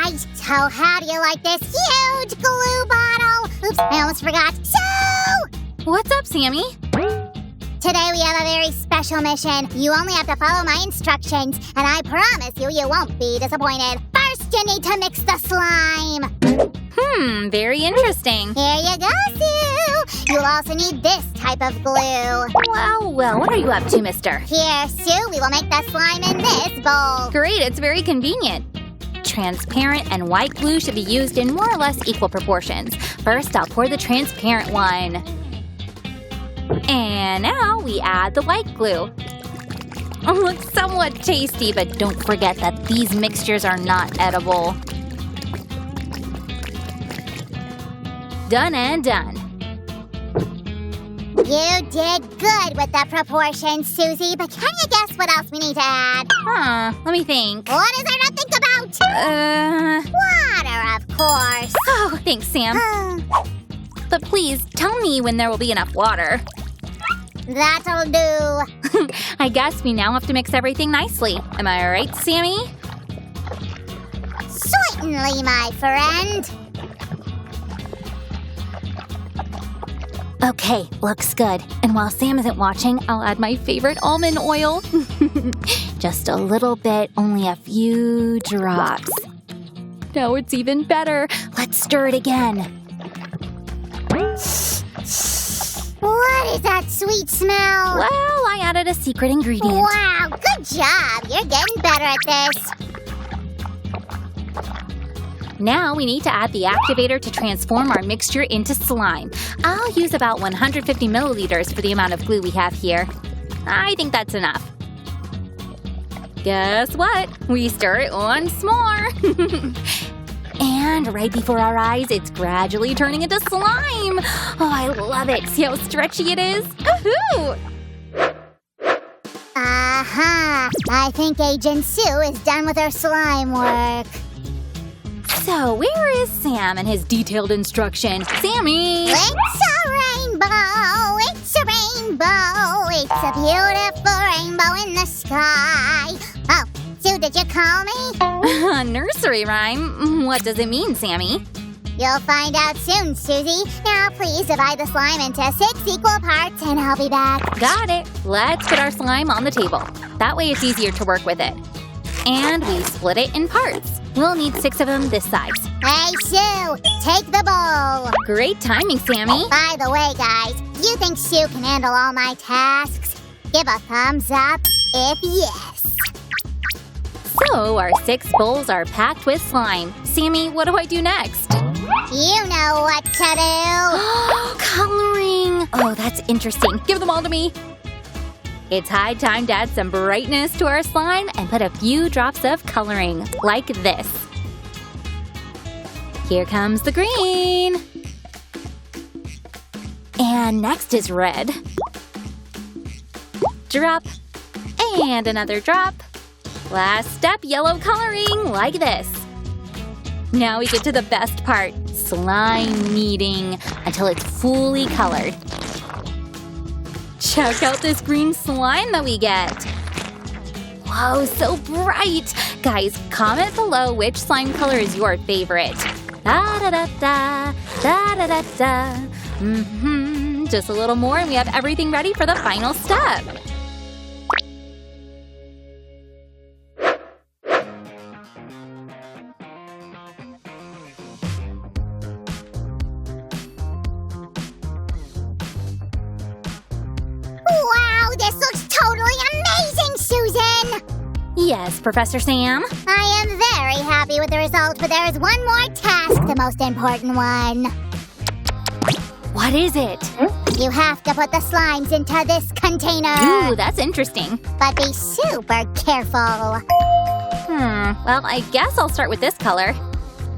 guys! So how do you like this huge glue bottle? Oops, I almost forgot. So, What's up, Sammy? today we have a very special mission. You only have to follow my instructions, and I promise you won't be disappointed. First, you need to mix the slime. Very interesting. Here you go, Sue. You'll also need this type of glue. Well, what are you up to, mister? Here, Sue, we will make the slime in this bowl. Great, it's very convenient. Transparent and white glue should be used in more or less equal proportions. First, I'll pour the transparent one. And now we add the white glue. Oh, looks somewhat tasty, but don't forget that these mixtures are not edible. Done and done. You did good with the proportions, Susie, but can you guess what else we need to add? Let me think. What is there to think about? Water, of course. Oh, thanks, Sam. But please, tell me when there will be enough water. That'll do. I guess we now have to mix everything nicely. Am I right, Sammy? Certainly, my friend. Okay, looks good. And while Sam isn't watching, I'll add my favorite almond oil. Just a little bit, only a few drops. Now it's even better. Let's stir it again. What is that sweet smell? Well, I added a secret ingredient. Wow, good job. You're getting better at this. Now we need to add the activator to transform our mixture into slime. I'll use about 150 milliliters for the amount of glue we have here. I think that's enough. Guess what? We stir it once more. And right before our eyes, it's gradually turning into slime. Oh, I love it. See how stretchy it is? Woohoo! Aha! I think Agent Sue is done with her slime work. So, where is Sam and his detailed instruction? Sammy! It's a rainbow! It's a rainbow! It's a beautiful rainbow in the sky! Oh, Sue, did you call me? Nursery rhyme? What does it mean, Sammy? You'll find out soon, Susie. Now, please divide the slime into 6 equal parts, and I'll be back. Got it. Let's put our slime on the table. That way it's easier to work with it. And we split it in parts. We'll need 6 of them this size. Hey, Sue, take the bowl. Great timing, Sammy. By the way, guys, you think Sue can handle all my tasks? Give a thumbs up if yes. So, our 6 bowls are packed with slime. Sammy, what do I do next? You know what to do. Coloring. Oh, that's interesting. Give them all to me. It's high time to add some brightness to our slime and put a few drops of coloring, like this. Here comes the green. And next is red. Drop. And another drop. Last step, yellow coloring, like this. Now we get to the best part, slime kneading, until it's fully colored. Check out this green slime that we get. Whoa, so bright. Guys, comment below which slime color is your favorite. Da-da-da-da, da-da-da-da. Just a little more and we have everything ready for the final step. Wow, this looks totally amazing, Susan! Yes, Professor Sam? I am very happy with the result, but there is one more task, the most important one. What is it? You have to put the slimes into this container. Ooh, that's interesting. But be super careful. Well, I guess I'll start with this color.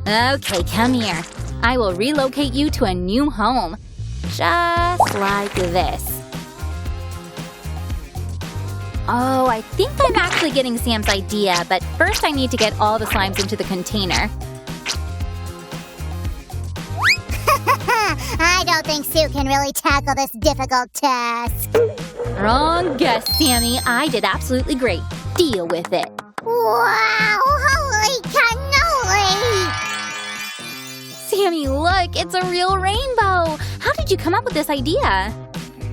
Okay, come here. I will relocate you to a new home. Just like this. Oh, I think I'm actually getting Sam's idea, but first I need to get all the slimes into the container. I don't think Sue can really tackle this difficult task. Wrong guess, Sammy. I did absolutely great. Deal with it. Wow! Holy cannoli! it's a real rainbow. How did you come up with this idea?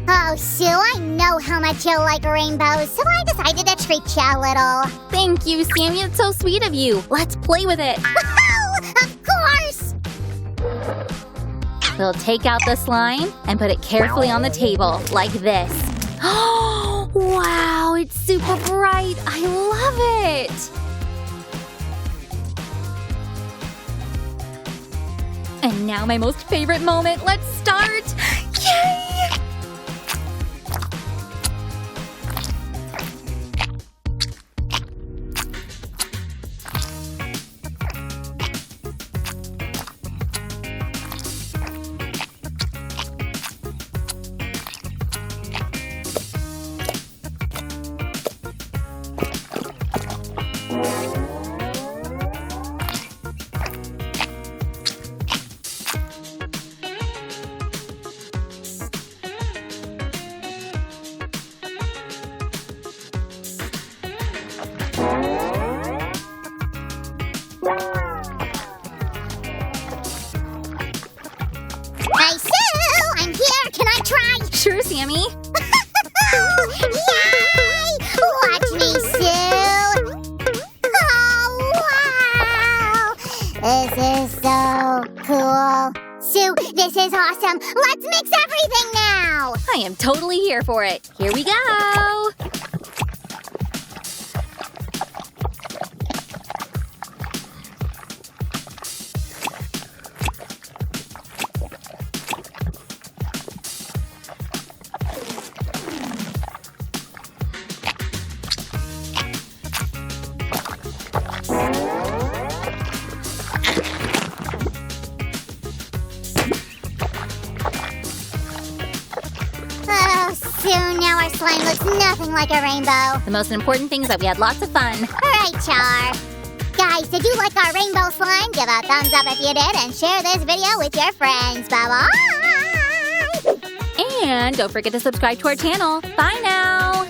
Oh, Sue, I know how much you like rainbows, so I decided to treat you a little. Thank you, Sammy. It's so sweet of you. Let's play with it. Of course! We'll take out the slime and put it carefully on the table, like this. Oh, wow, it's super bright. I love it. And now my most favorite moment. Let's start. Yay! Hey, Sue! I'm here! Can I try? Sure, Sammy. Yay! Watch me, Sue! Oh, wow! This is so cool. Sue, this is awesome! Let's mix everything now! I am totally here for it. Here we go. Oh, Sue, now our slime looks nothing like a rainbow. The most important thing is that we had lots of fun. All right, Char. Guys, did you like our rainbow slime? Give a thumbs up if you did and share this video with your friends. Bye-bye! And don't forget to subscribe to our channel. Bye now.